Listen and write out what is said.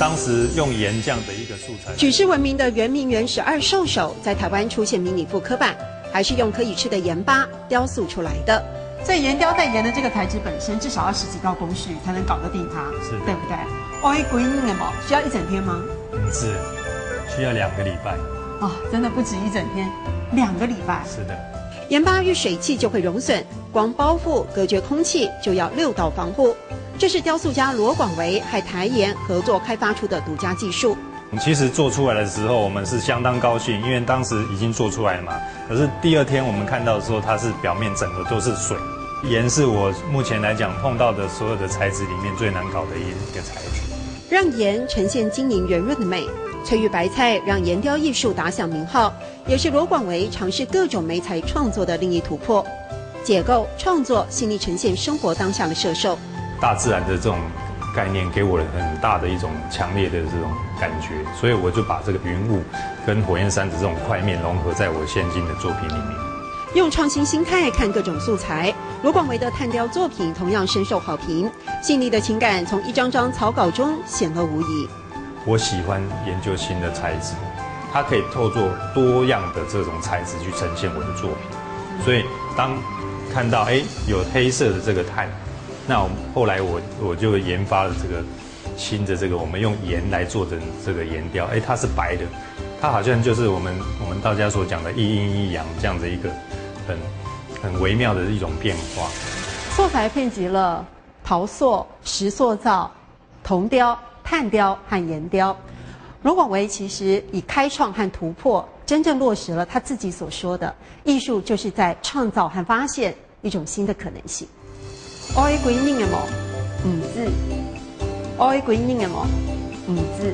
当时用岩这样的一个素材。举世闻名的圆明园12兽首在台湾出现迷你复刻版，还是用可以吃的盐巴雕塑出来的。所以岩雕带盐的这个材质本身至少要10几道工序才能搞得定它，是的，对不对？一鬼硬的嘛，需要1整天吗？是，需要2个礼拜。真的不止1整天，2个礼拜。是的。盐巴遇水汽就会溶损，光包覆隔绝空气就要6道防护。这是雕塑家罗广维和台盐合作开发出的独家技术。其实做出来的时候，我们是相当高兴，因为当时已经做出来了嘛。可是第2天我们看到的时候，它是表面整个都是水。盐是我目前来讲碰到的所有的材质里面最难搞的一个材质。让盐呈现晶莹圆润的美，翠玉白菜让岩雕艺术打响名号，也是罗广维尝试各种媒材创作的另一突破。解构创作细腻呈现生活当下的摄受。大自然的这种概念给我很大的一种强烈的这种感觉，所以我就把这个云雾跟火焰山的这种块面融合在我现今的作品里面。用创新心态看各种素材，罗广维的炭雕作品同样深受好评，细腻的情感从一张张草稿中显露无遗。我喜欢研究新的材质，它可以透过多样的这种材质去呈现我的作品。所以当看到有黑色的这个炭，那后来我就研发了这个新的这个我们用盐来做的这个岩雕，它是白的，它好像就是我们道家所讲的一阴一阳这样的一个很微妙的一种变化。素材遍及了陶塑、石塑造、铜雕、炭雕和岩雕。罗广维其实以开创和突破，真正落实了他自己所说的艺术就是在创造和发现一种新的可能性。爱鬼人的梦，唔知；爱鬼人的梦，唔知。